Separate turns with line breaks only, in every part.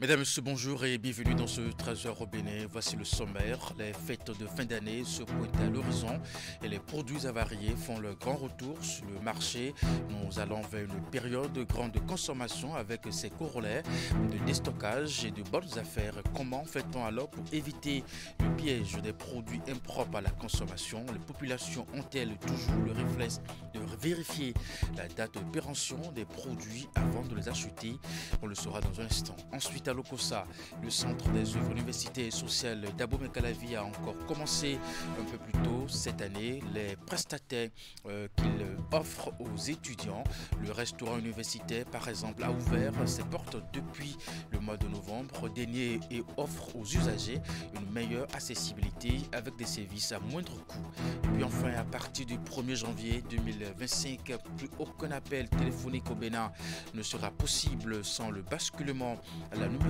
Mesdames, Messieurs, bonjour et bienvenue dans ce Trésor au Bénin. Voici le sommaire. Les fêtes de fin d'année se pointent à l'horizon et les produits avariés font leur grand retour sur le marché. Nous allons vers une période de grande consommation avec ses corollaires de déstockage et de bonnes affaires. Comment fait-on alors pour éviter le piège des produits impropres à la consommation? Les populations ont-elles toujours le réflexe de vérifier la date de péremption des produits avant de les acheter? On le saura dans un instant. Ensuite, à Lokossa, le centre des œuvres universitaires et sociales d'Abomey-Calavi a encore commencé un peu plus tôt cette année les prestataires qu'il offre aux étudiants. Le restaurant universitaire, par exemple, a ouvert ses portes depuis le mois de novembre dernier et offre aux usagers une meilleure accessibilité avec des services à moindre coût. Et puis enfin, à partir du 1er janvier 2025, plus aucun appel téléphonique au Bénin ne sera possible sans le basculement à la numérotation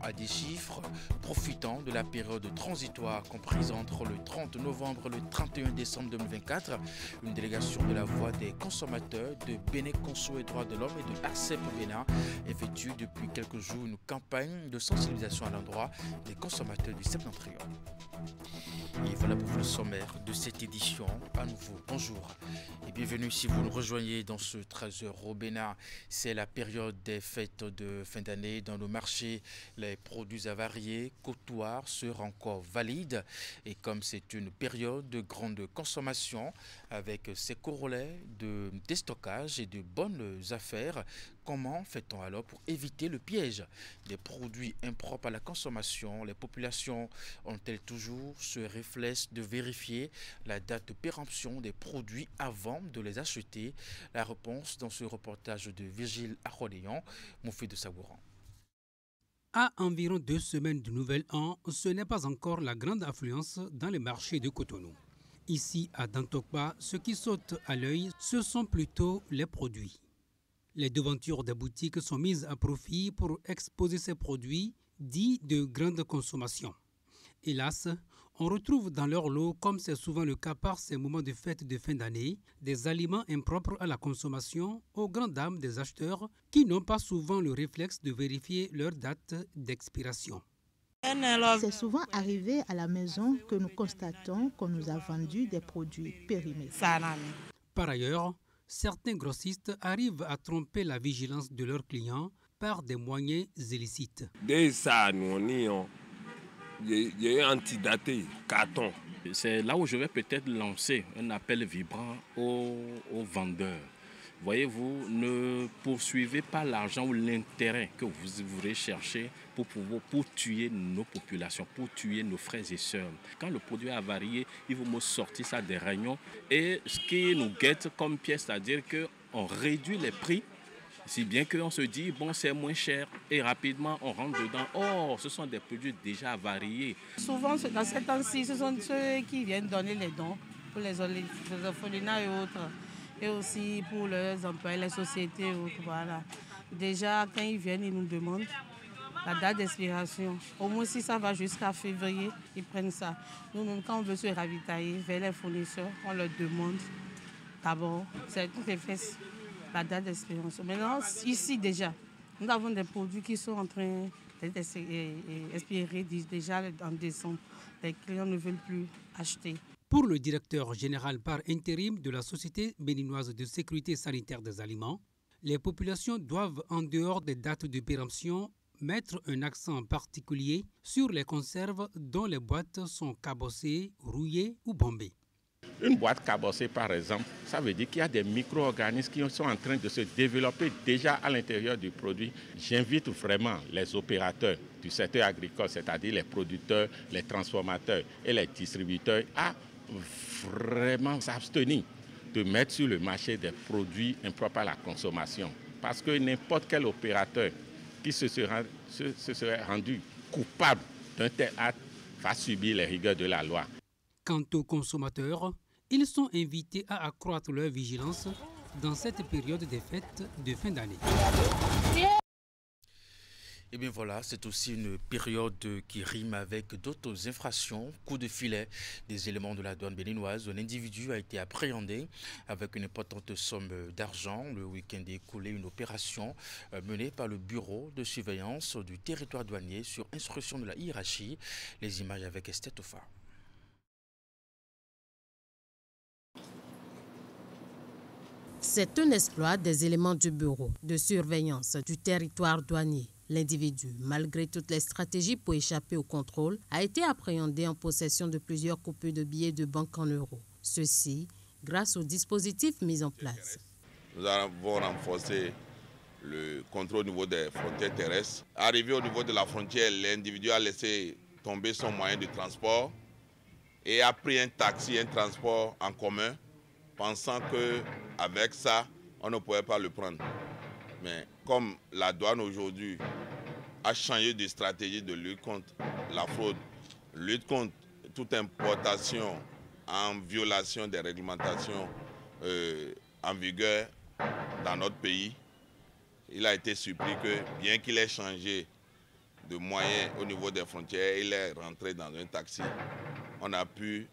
à des chiffres, profitant de la période transitoire comprise entre le 30 novembre et le 31 décembre 2024. Une délégation de la Voix des consommateurs de Bénin Conso et Droits de l'Homme et de ACEP au Bénin effectue depuis quelques jours une campagne de sensibilisation à l'endroit des consommateurs du Septentrion. Et voilà pour le sommaire de cette édition. À nouveau, bonjour et bienvenue si vous nous rejoignez dans ce Trésor au Bénin. C'est la période des fêtes de fin d'année. Dans le marché, les produits avariés, cotoirs seront encore valides. Et comme c'est une période de grande consommation avec ses corollaires de déstockage et de bonnes affaires, comment fait-on alors pour éviter le piège des produits impropres à la consommation? Les populations ont-elles toujours ce réflexe de vérifier la date de péremption des produits avant de les acheter? La réponse dans ce reportage de Virgile Aroléon, Moufé de Sabouran.
À environ 2 semaines du Nouvel An, ce n'est pas encore la grande affluence dans les marchés de Cotonou. Ici, à Dantokba, ce qui saute à l'œil, ce sont plutôt les produits. Les devantures des boutiques sont mises à profit pour exposer ces produits dits de grande consommation. Hélas, on retrouve dans leur lot, comme c'est souvent le cas par ces moments de fête de fin d'année, des aliments impropres à la consommation aux grandes dames des acheteurs qui n'ont pas souvent le réflexe de vérifier leur date d'expiration.
C'est souvent arrivé à la maison que nous constatons qu'on nous a vendu des produits périmés.
Par ailleurs, certains grossistes arrivent à tromper la vigilance de leurs clients par des moyens illicites.
Antidaté, carton.
C'est là où je vais peut-être lancer un appel vibrant aux vendeurs. Voyez-vous, ne poursuivez pas l'argent ou l'intérêt que vous recherchez pour tuer nos populations, pour tuer nos frères et sœurs. Quand le produit est avarié, il faut me sortir ça des réunions. Et ce qui nous guette comme pièce, c'est-à-dire qu'on réduit les prix, si bien qu'on se dit, bon, c'est moins cher, et rapidement, on rentre dedans. Oh, ce sont des produits déjà avariés.
Souvent, dans ces temps-ci, ce sont ceux qui viennent donner les dons pour les orphelinats et autres, et aussi pour leurs employés, les sociétés et autres. Voilà. Déjà, quand ils viennent, ils nous demandent la date d'expiration. Au moins, si ça va jusqu'à février, ils prennent ça. Nous, quand on veut se ravitailler vers les fournisseurs, on leur demande d'abord, c'est toutes les fesses. La date d'expiration. Maintenant, ici déjà, nous avons des produits qui sont en train d'expirer déjà en décembre. Les clients ne veulent plus acheter.
Pour le directeur général par intérim de la Société béninoise de sécurité sanitaire des aliments, les populations doivent, en dehors des dates de péremption, mettre un accent particulier sur les conserves dont les boîtes sont cabossées, rouillées ou bombées.
Une boîte cabossée, par exemple, ça veut dire qu'il y a des micro-organismes qui sont en train de se développer déjà à l'intérieur du produit. J'invite vraiment les opérateurs du secteur agricole, c'est-à-dire les producteurs, les transformateurs et les distributeurs, à vraiment s'abstenir de mettre sur le marché des produits impropres à la consommation. Parce que n'importe quel opérateur qui se serait rendu coupable d'un tel acte va subir les rigueurs de la loi.
Quant aux consommateurs, ils sont invités à accroître leur vigilance dans cette période des fêtes de fin d'année.
Et bien voilà, c'est aussi une période qui rime avec d'autres infractions. Coup de filet des éléments de la douane béninoise. Un individu a été appréhendé avec une importante somme d'argent. Le week-end écoulé, une opération menée par le bureau de surveillance du territoire douanier sur instruction de la hiérarchie. Les images avec Esther Tofa.
C'est un exploit des éléments du bureau de surveillance du territoire douanier. L'individu, malgré toutes les stratégies pour échapper au contrôle, a été appréhendé en possession de plusieurs coupures de billets de banque en euros. Ceci grâce aux dispositifs mis en place.
Nous avons renforcé le contrôle au niveau des frontières terrestres. Arrivé au niveau de la frontière, l'individu a laissé tomber son moyen de transport et a pris un taxi, un transport en commun, pensant qu'avec ça, on ne pouvait pas le prendre. Mais comme la douane aujourd'hui a changé de stratégie de lutte contre la fraude, lutte contre toute importation en violation des réglementations en vigueur dans notre pays, il a été surpris que bien qu'il ait changé de moyen au niveau des frontières, il est rentré dans un taxi. On a pu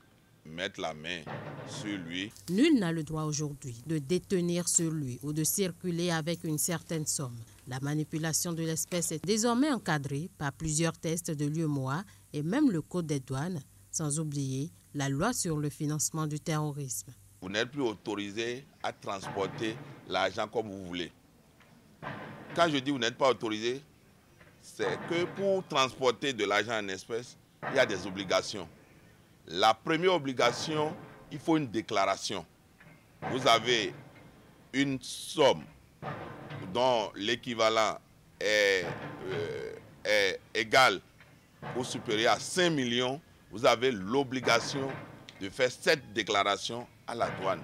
mettre la main sur lui.
Nul n'a le droit aujourd'hui de détenir sur lui ou de circuler avec une certaine somme. La manipulation de l'espèce est désormais encadrée par plusieurs tests de l'UEMOA et même le Code des douanes, sans oublier la loi sur le financement du terrorisme.
Vous n'êtes plus autorisé à transporter l'argent comme vous voulez. Quand je dis vous n'êtes pas autorisé, c'est que pour transporter de l'argent en espèces, il y a des obligations. La première obligation, il faut une déclaration. Vous avez une somme dont l'équivalent est égal ou supérieur à 5 millions. Vous avez l'obligation de faire cette déclaration à la douane.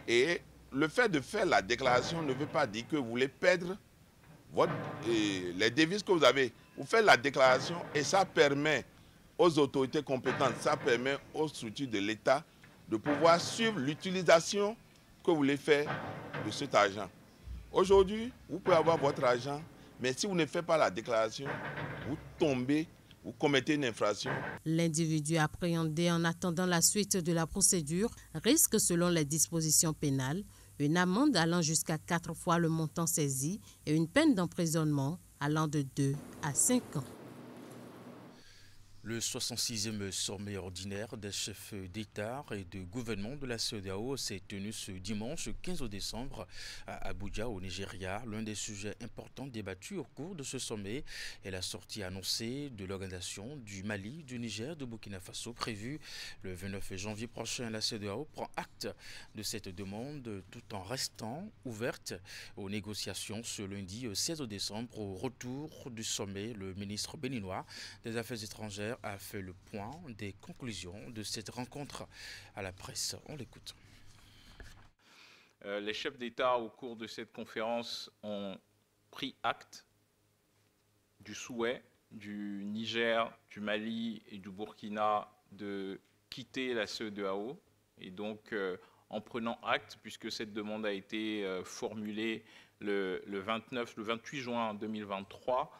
Et le fait de faire la déclaration ne veut pas dire que vous voulez perdre les devises que vous avez. Vous faites la déclaration et ça permet aux autorités compétentes, ça permet aux structures de l'État de pouvoir suivre l'utilisation que vous voulez faire de cet argent. Aujourd'hui, vous pouvez avoir votre argent, mais si vous ne faites pas la déclaration, vous tombez, vous commettez une infraction.
L'individu appréhendé en attendant la suite de la procédure risque, selon les dispositions pénales, une amende allant jusqu'à 4 fois le montant saisi et une peine d'emprisonnement allant de 2 à 5 ans.
Le 66e sommet ordinaire des chefs d'État et de gouvernement de la CEDEAO s'est tenu ce dimanche 15 décembre à Abuja, au Nigeria. L'un des sujets importants débattus au cours de ce sommet est la sortie annoncée de l'organisation du Mali, du Niger, de Burkina Faso, prévue le 29 janvier prochain. La CEDEAO prend acte de cette demande tout en restant ouverte aux négociations. Ce lundi 16 décembre, au retour du sommet, le ministre béninois des Affaires étrangères a fait le point des conclusions de cette rencontre à la presse. On l'écoute.
Les chefs d'État, au cours de cette conférence, ont pris acte du souhait du Niger, du Mali et du Burkina de quitter la CEDEAO. Et donc, en prenant acte, puisque cette demande a été formulée le 28 juin 2023,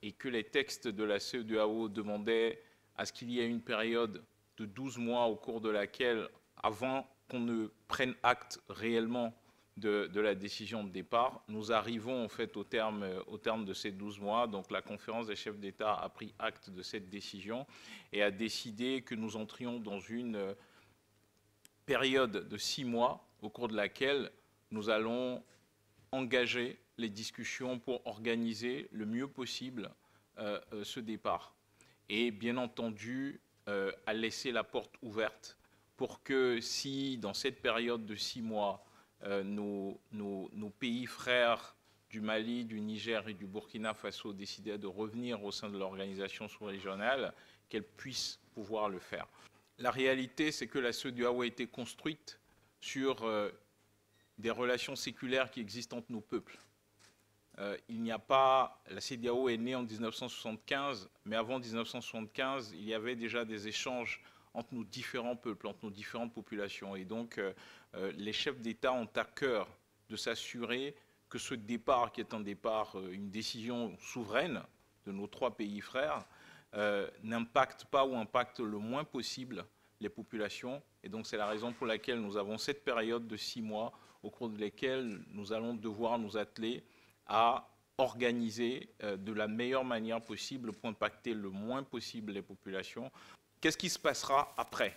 et que les textes de la CEDEAO demandaient à ce qu'il y ait une période de 12 mois au cours de laquelle, avant qu'on ne prenne acte réellement de la décision de départ, nous arrivons en fait au terme de ces 12 mois. Donc la conférence des chefs d'État a pris acte de cette décision et a décidé que nous entrions dans une période de 6 mois au cours de laquelle nous allons engager les discussions pour organiser le mieux possible ce départ. Et bien entendu, à laisser la porte ouverte pour que si, dans cette période de 6 mois, nos pays frères du Mali, du Niger et du Burkina Faso décidaient de revenir au sein de l'organisation sous-régionale, qu'elles puissent pouvoir le faire. La réalité, c'est que la CEDEAO a été construite sur des relations séculaires qui existent entre nos peuples. Il n'y a pas... La CEDEAO est née en 1975, mais avant 1975, il y avait déjà des échanges entre nos différents peuples, entre nos différentes populations. Et donc, les chefs d'État ont à cœur de s'assurer que ce départ, qui est un départ, une décision souveraine de nos 3 pays frères, n'impacte pas ou impacte le moins possible les populations. Et donc c'est la raison pour laquelle nous avons cette période de 6 mois au cours de laquelle nous allons devoir nous atteler à organiser de la meilleure manière possible pour impacter le moins possible les populations. Qu'est-ce qui se passera après ?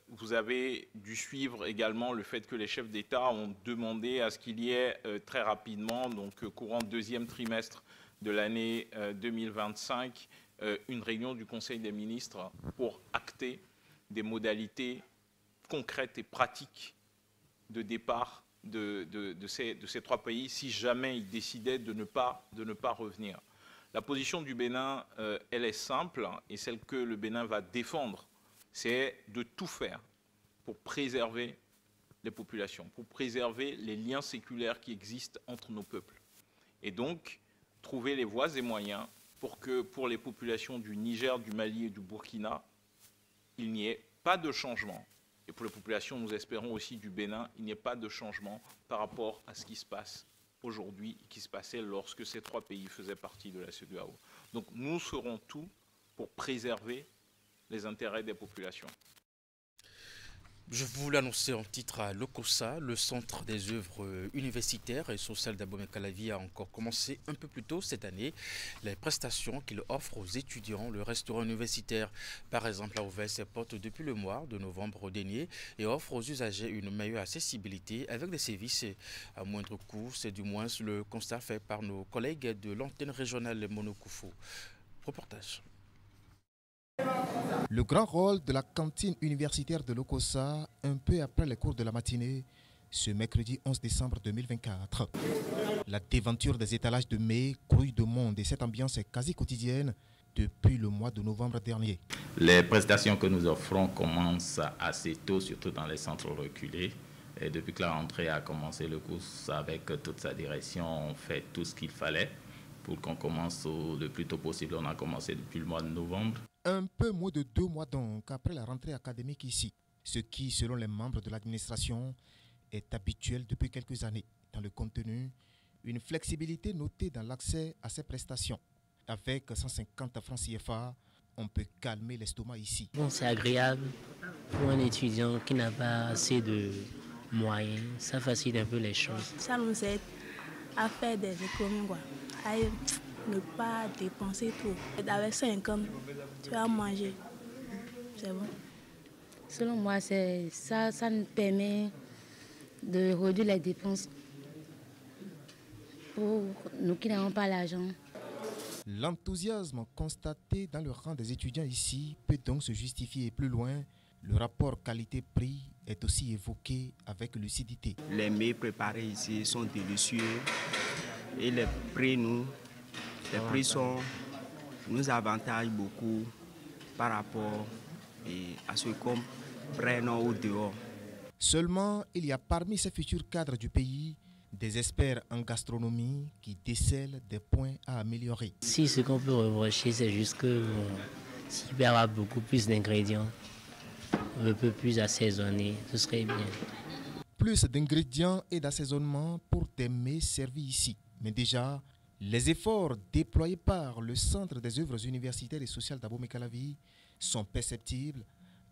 Vous avez dû suivre également le fait que les chefs d'État ont demandé à ce qu'il y ait très rapidement, donc courant 2e trimestre de l'année 2025, une réunion du Conseil des ministres pour acter des modalités concrètes et pratiques de départ de ces 3 pays si jamais ils décidaient de ne pas revenir. La position du Bénin, elle est simple, et celle que le Bénin va défendre, c'est de tout faire pour préserver les populations, pour préserver les liens séculaires qui existent entre nos peuples. Et donc, trouver les voies et moyens pour que, pour les populations du Niger, du Mali et du Burkina, il n'y ait pas de changement. Et pour les populations, nous espérons aussi du Bénin, il n'y ait pas de changement par rapport à ce qui se passe aujourd'hui, qui se passait lorsque ces 3 pays faisaient partie de la CEDEAO. Donc nous ferons tout pour préserver les intérêts des populations.
Je vous l'annonçais en titre à l'OCOSA, le centre des œuvres universitaires et sociales d'Abomey-Calavi a encore commencé un peu plus tôt cette année. Les prestations qu'il offre aux étudiants, le restaurant universitaire par exemple a ouvert ses portes depuis le mois de novembre dernier et offre aux usagers une meilleure accessibilité avec des services à moindre coût. C'est du moins le constat fait par nos collègues de l'antenne régionale Monokoufou. Reportage.
Le grand rôle de la cantine universitaire de l'OCOSA, un peu après les cours de la matinée, ce mercredi 11 décembre 2024. La déventure des étalages de mets grouille de monde et cette ambiance est quasi quotidienne depuis le mois de novembre dernier.
Les prestations que nous offrons commencent assez tôt, surtout dans les centres reculés. Et depuis que la rentrée a commencé, le cours avec toute sa direction, on fait tout ce qu'il fallait pour qu'on commence le plus tôt possible. On a commencé depuis le mois de novembre.
Un peu moins de 2 mois donc après la rentrée académique ici, ce qui, selon les membres de l'administration, est habituel depuis quelques années. Dans le contenu, une flexibilité notée dans l'accès à ces prestations. Avec 150 francs CFA, on peut calmer l'estomac ici.
Bon, c'est agréable pour un étudiant qui n'a pas assez de moyens. Ça facilite un peu les choses.
Ça nous aide à faire des économies, quoi. À ne pas dépenser trop. Avec 50, tu vas manger. C'est bon.
Selon moi, ça nous permet de réduire les dépenses pour nous qui n'avons pas l'argent.
L'enthousiasme constaté dans le rang des étudiants ici peut donc se justifier plus loin. Le rapport qualité-prix est aussi évoqué avec lucidité.
Les mets préparés ici sont délicieux et les prix nous avantagent beaucoup par rapport à ce qu'on prenne au dehors.
Seulement, il y a parmi ces futurs cadres du pays des experts en gastronomie qui décèlent des points à améliorer.
Si ce qu'on peut reprocher, c'est juste que s'il y aura beaucoup plus d'ingrédients, un peu plus assaisonnés, ce serait bien.
Plus d'ingrédients et d'assaisonnement pour des mets servis ici. Mais déjà, les efforts déployés par le Centre des œuvres universitaires et sociales d'Abomey-Calavi sont perceptibles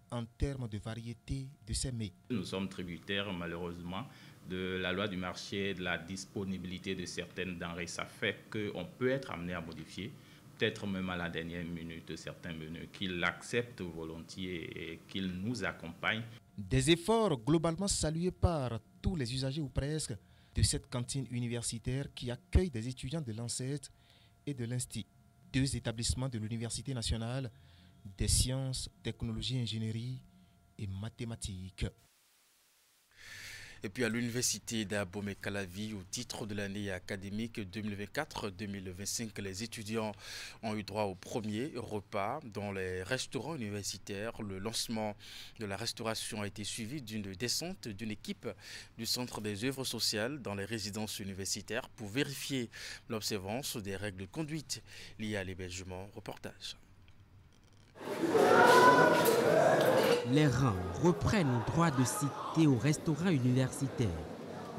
en termes de variété de ces mets.
Nous sommes tributaires malheureusement de la loi du marché, de la disponibilité de certaines denrées. Ça fait qu'on peut être amené à modifier, peut-être même à la dernière minute, certains menus, qu'ils acceptent volontiers et qu'ils nous accompagnent.
Des efforts globalement salués par tous les usagers ou presque de cette cantine universitaire qui accueille des étudiants de l'ANSET et de l'INSTI, 2 établissements de l'Université nationale des sciences, technologies, ingénierie et mathématiques.
Et puis à l'université d'Abomey-Calavi, au titre de l'année académique 2024-2025, les étudiants ont eu droit au premier repas dans les restaurants universitaires. Le lancement de la restauration a été suivi d'une descente d'une équipe du Centre des œuvres sociales dans les résidences universitaires pour vérifier l'observance des règles de conduite liées à l'hébergement. Reportage.
Les rangs reprennent droit de cité au restaurant universitaire.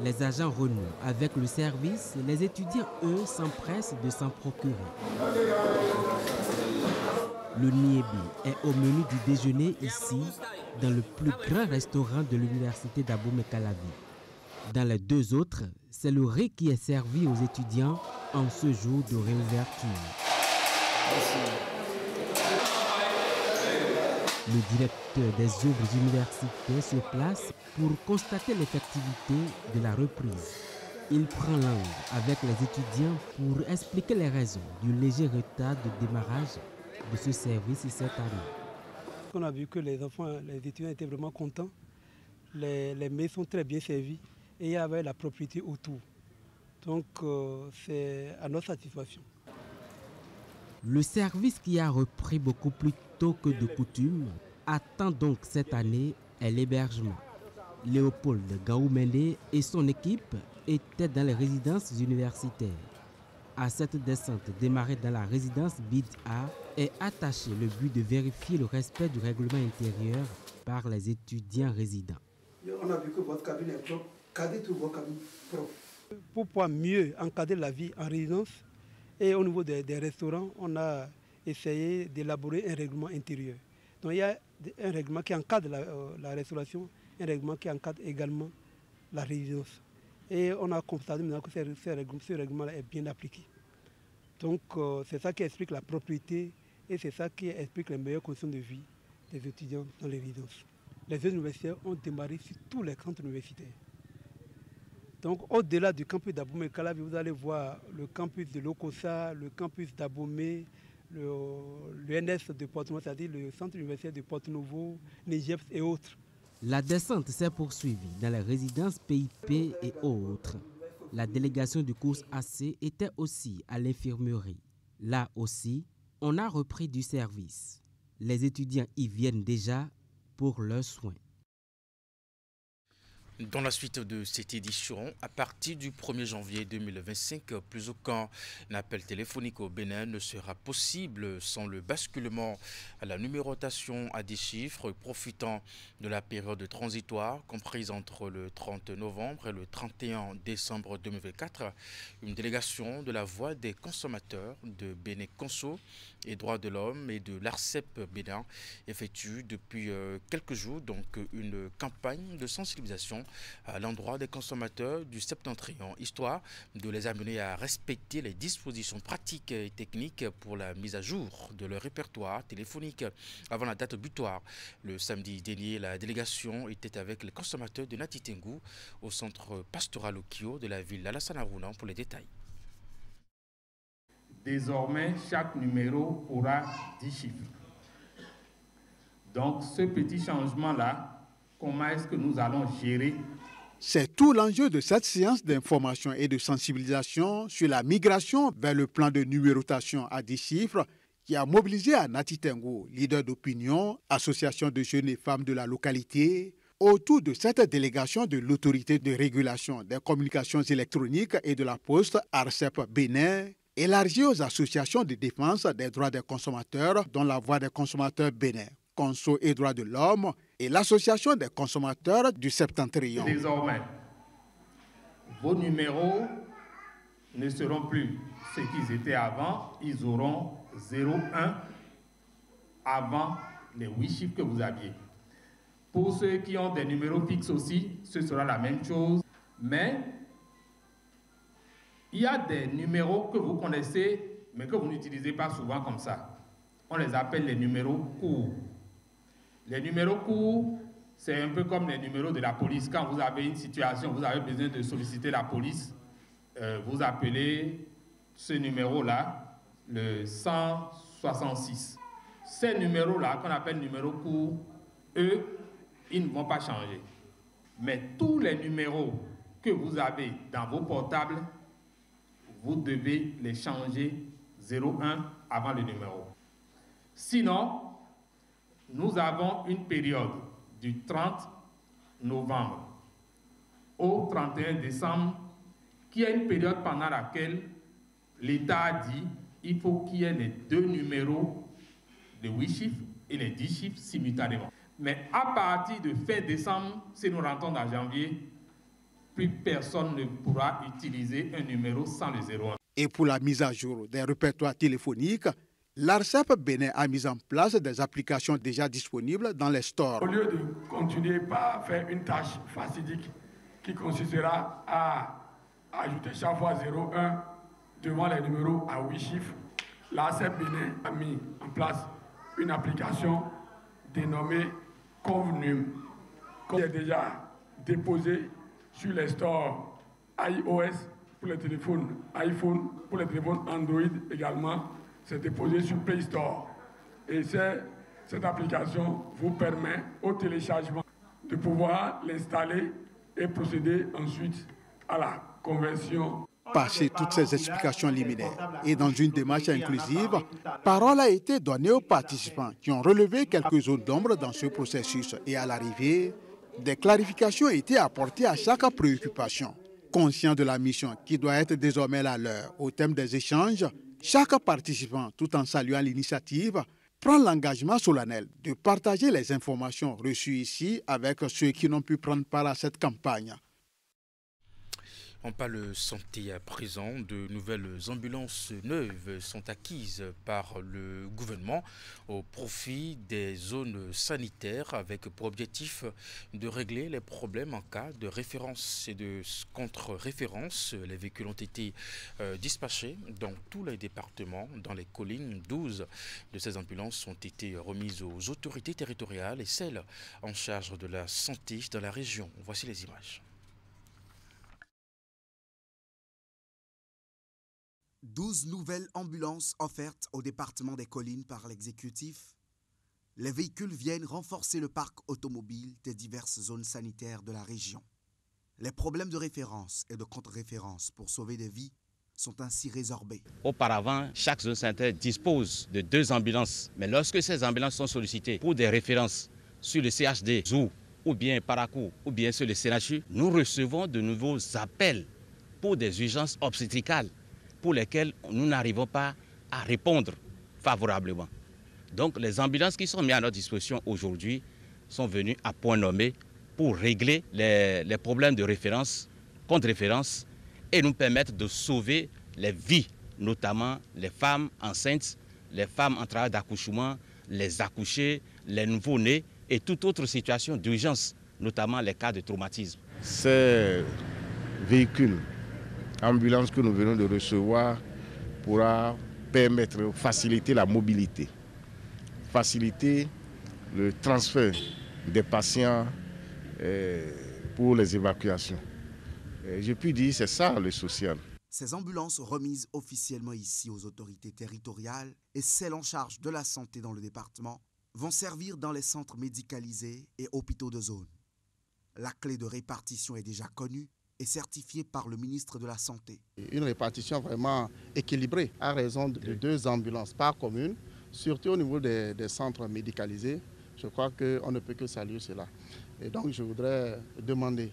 Les agents renouent avec le service, les étudiants, eux, s'empressent de s'en procurer. Le niébé est au menu du déjeuner ici, dans le plus grand restaurant de l'université d'Abomey-Calavi. Dans les deux autres, c'est le riz qui est servi aux étudiants en ce jour de réouverture. Le directeur des œuvres universitaires se place pour constater l'effectivité de la reprise. Il prend langue avec les étudiants pour expliquer les raisons du léger retard de démarrage de ce service cette année.
On a vu que les étudiants étaient vraiment contents. Les mets sont très bien servis et il y avait la propriété autour. Donc c'est à notre satisfaction.
Le service qui a repris beaucoup plus tôt que de coutume attend donc cette année l'hébergement. Léopold Gaoumende et son équipe étaient dans les résidences universitaires. À cette descente démarrée dans la résidence BID-A est attaché le but de vérifier le respect du règlement intérieur par les étudiants résidents.
On a vu que votre cabine est propre, cadrez tout vos cabines propres. Pour pouvoir mieux encadrer la vie en résidence et au niveau des restaurants, on a essayé d'élaborer un règlement intérieur. Donc il y a un règlement qui encadre la restauration, un règlement qui encadre également la résidence. Et on a constaté maintenant que ce règlement est bien appliqué. Donc c'est ça qui explique la propriété et c'est ça qui explique les meilleures conditions de vie des étudiants dans les résidences. Les universitaires ont démarré sur tous les centres universitaires. Donc au-delà du campus d'Abomey-Calavi, vous allez voir le campus de l'Okosa, le campus d'Abomey, le NS de Porto-Novo, c'est-à-dire le centre universitaire de Porto-Novo, Nigeps et autres.
La descente s'est poursuivie dans les résidences PIP et autres. La délégation du cours AC était aussi à l'infirmerie. Là aussi, on a repris du service. Les étudiants y viennent déjà pour leurs soins.
Dans la suite de cette édition, à partir du 1er janvier 2025, plus aucun appel téléphonique au Bénin ne sera possible sans le basculement à la numérotation à 10 chiffres profitant de la période transitoire comprise entre le 30 novembre et le 31 décembre 2024. Une délégation de la Voix des consommateurs de Bénin Conso et Droits de l'Homme et de l'ARCEP Bénin effectue depuis quelques jours donc une campagne de sensibilisation à l'endroit des consommateurs du Septentrion, histoire de les amener à respecter les dispositions pratiques et techniques pour la mise à jour de leur répertoire téléphonique avant la date butoir. Le samedi dernier, la délégation était avec les consommateurs de Natitengu au centre pastoral Okio de la ville d'Alassane Aruna pour les détails.
Désormais, chaque numéro aura 10 chiffres. Donc, ce petit changement-là, comment est-ce que nous allons gérer?
C'est tout l'enjeu de cette séance d'information et de sensibilisation sur la migration vers le plan de numérotation à 10 chiffres qui a mobilisé à Natitengu, leader d'opinion, association de jeunes et femmes de la localité, autour de cette délégation de l'autorité de régulation des communications électroniques et de la poste ARCEP Bénin, élargie aux associations de défense des droits des consommateurs, dont la Voix des consommateurs Bénin, Conso et Droits de l'Homme, et l'Association des consommateurs du Septentrion.
Désormais, vos numéros ne seront plus ce qu'ils étaient avant. Ils auront 0,1 avant les 8 chiffres que vous aviez. Pour ceux qui ont des numéros fixes aussi, ce sera la même chose. Mais il y a des numéros que vous connaissez, mais que vous n'utilisez pas souvent comme ça. On les appelle les numéros courts. Les numéros courts, c'est un peu comme les numéros de la police. Quand vous avez une situation, vous avez besoin de solliciter la police, vous appelez ce numéro-là, le 166. Ces numéros-là, qu'on appelle numéros courts, eux, ils ne vont pas changer. Mais tous les numéros que vous avez dans vos portables, vous devez les changer 01 avant le numéro. Sinon, nous avons une période du 30 novembre au 31 décembre qui est une période pendant laquelle l'État a dit qu'il faut qu'il y ait les deux numéros de 8 chiffres et les 10 chiffres simultanément. Mais à partir de fin décembre, si nous rentrons dans janvier, plus personne ne pourra utiliser un numéro sans le 01.
Et pour la mise à jour des répertoires téléphoniques, l'ARCEP Bénin a mis en place des applications déjà disponibles dans les stores.
Au lieu de continuer par faire une tâche fatidique qui consistera à ajouter chaque fois 01 devant les numéros à 8 chiffres, l'ARCEP Bénin a mis en place une application dénommée Convenum, qui est déjà déposée sur les stores iOS pour les téléphones iPhone, pour les téléphones Android également. C'est déposé sur Play Store. Et cette application vous permet au téléchargement de pouvoir l'installer et procéder ensuite à la conversion.
Passé toutes ces explications liminaires et dans une démarche inclusive, parole a été donnée aux participants qui ont relevé quelques zones d'ombre dans ce processus et à l'arrivée, des clarifications ont été apportées à chaque préoccupation. Conscient de la mission qui doit être désormais la leur au thème des échanges, chaque participant, tout en saluant l'initiative, prend l'engagement solennel de partager les informations reçues ici avec ceux qui n'ont pu prendre part à cette campagne.
On parle santé à présent. De nouvelles ambulances neuves sont acquises par le gouvernement au profit des zones sanitaires avec pour objectif de régler les problèmes en cas de référence et de contre-référence. Les véhicules ont été dispatchés dans tous les départements, dans les collines. 12 de ces ambulances ont été remises aux autorités territoriales et celles en charge de la santé dans la région. Voici les images.
12 nouvelles ambulances offertes au département des collines par l'exécutif. Les véhicules viennent renforcer le parc automobile des diverses zones sanitaires de la région. Les problèmes de référence et de contre-référence pour sauver des vies sont ainsi résorbés.
Auparavant, chaque zone sanitaire dispose de 2 ambulances. Mais lorsque ces ambulances sont sollicitées pour des références sur le CHD, Zou, ou bien Parakou, ou bien sur le CNHU, nous recevons de nouveaux appels pour des urgences obstétricales pour lesquelles nous n'arrivons pas à répondre favorablement. Donc les ambulances qui sont mises à notre disposition aujourd'hui sont venues à point nommé pour régler les problèmes de référence, contre-référence et nous permettre de sauver les vies, notamment les femmes enceintes, les femmes en travail d'accouchement, les accouchés, les nouveau-nés et toute autre situation d'urgence, notamment les cas de traumatisme.
Ces véhicules ambulance que nous venons de recevoir pourra permettre, faciliter la mobilité, faciliter le transfert des patients pour les évacuations. Je puis dire c'est ça le social.
Ces ambulances remises officiellement ici aux autorités territoriales et celles en charge de la santé dans le département vont servir dans les centres médicalisés et hôpitaux de zone. La clé de répartition est déjà connue et certifié par le ministre de la Santé.
Une répartition vraiment équilibrée à raison de 2 ambulances par commune, surtout au niveau des centres médicalisés. Je crois qu'on ne peut que saluer cela. Et donc je voudrais demander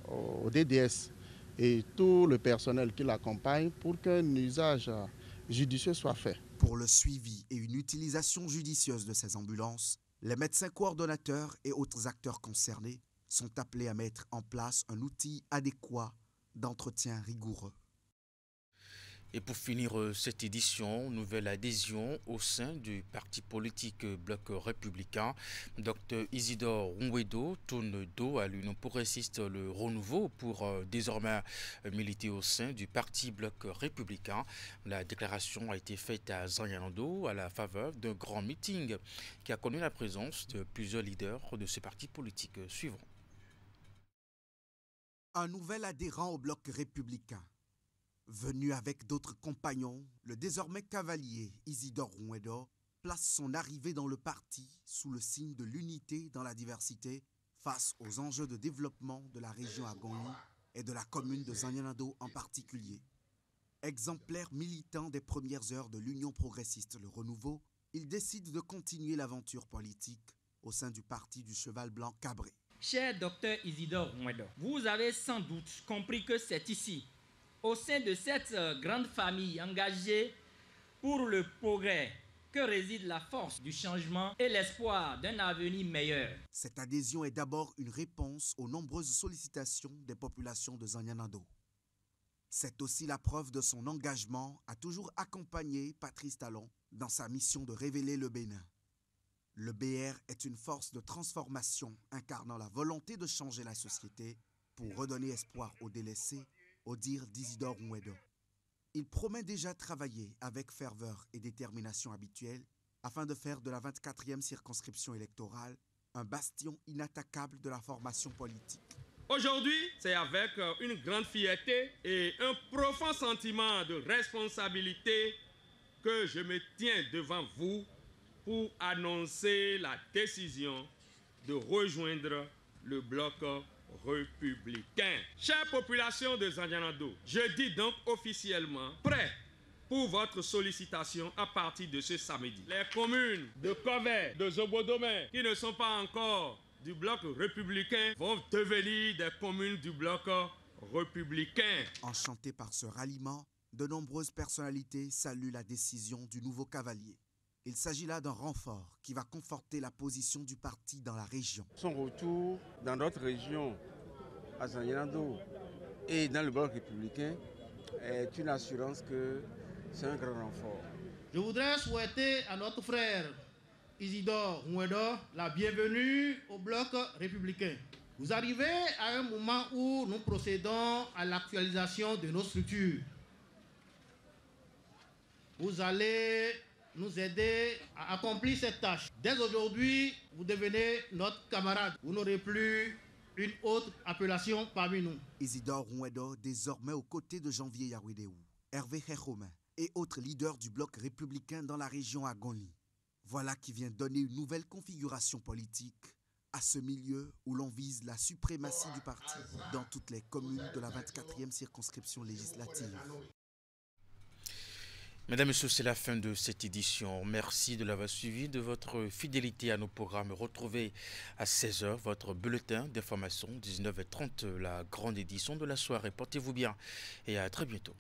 au DDS et tout le personnel qui l'accompagne pour qu'un usage judicieux soit fait.
Pour le suivi et une utilisation judicieuse de ces ambulances, les médecins coordonnateurs et autres acteurs concernés sont appelés à mettre en place un outil adéquat d'entretien rigoureux.
Et pour finir cette édition, nouvelle adhésion au sein du parti politique Bloc républicain. Dr Isidore Onwedo tourne dos à l'Union progressiste Le Renouveau pour désormais militer au sein du parti Bloc républicain. La déclaration a été faite à Zanyanando à la faveur d'un grand meeting qui a connu la présence de plusieurs leaders de ce parti politique suivant.
Un nouvel adhérent au Bloc républicain. Venu avec d'autres compagnons, le désormais cavalier Isidore Onwedo place son arrivée dans le parti sous le signe de l'unité dans la diversité face aux enjeux de développement de la région Agonyi et de la commune de Zanyanando en particulier. Exemplaire militant des premières heures de l'Union progressiste Le Renouveau, il décide de continuer l'aventure politique au sein du parti du Cheval Blanc Cabré.
Cher docteur Isidore Onwedo, vous avez sans doute compris que c'est ici, au sein de cette grande famille engagée pour le progrès, que réside la force du changement et l'espoir d'un avenir meilleur.
Cette adhésion est d'abord une réponse aux nombreuses sollicitations des populations de Zanyana-Do. C'est aussi la preuve de son engagement à toujours accompagner Patrice Talon dans sa mission de révéler le Bénin. Le BR est une force de transformation incarnant la volonté de changer la société pour redonner espoir aux délaissés, au dire d'Isidore Nwédo. Il promet déjà travailler avec ferveur et détermination habituelle afin de faire de la 24e circonscription électorale un bastion inattaquable de la formation politique.
Aujourd'hui, c'est avec une grande fierté et un profond sentiment de responsabilité que je me tiens devant vous pour annoncer la décision de rejoindre le bloc républicain. Chère population de Zanyana-Do, je dis donc officiellement prêt pour votre sollicitation à partir de ce samedi. Les communes de Kové, de Zobodomé, qui ne sont pas encore du bloc républicain, vont devenir des communes du bloc républicain.
Enchantés par ce ralliement, de nombreuses personnalités saluent la décision du nouveau cavalier. Il s'agit là d'un renfort qui va conforter la position du parti dans la région.
Son retour dans notre région, à Zanyana-Do et dans le bloc républicain, est une assurance que c'est un grand renfort.
Je voudrais souhaiter à notre frère Isidore Nwédo la bienvenue au bloc républicain. Vous arrivez à un moment où nous procédons à l'actualisation de nos structures. Vous allez nous aider à accomplir cette tâche. Dès aujourd'hui, vous devenez notre camarade. Vous n'aurez plus une autre appellation parmi nous.
Isidore Nwédo, désormais aux côtés de Janvier Yawedéou, Hervé Khéchomen et autres leaders du bloc républicain dans la région Agoni. Voilà qui vient donner une nouvelle configuration politique à ce milieu où l'on vise la suprématie du parti dans toutes les communes de la 24e circonscription législative.
Mesdames et messieurs, c'est la fin de cette édition. Merci de l'avoir suivi, de votre fidélité à nos programmes. Retrouvez à 16h votre bulletin d'information, 19h30, la grande édition de la soirée. Portez-vous bien et à très bientôt.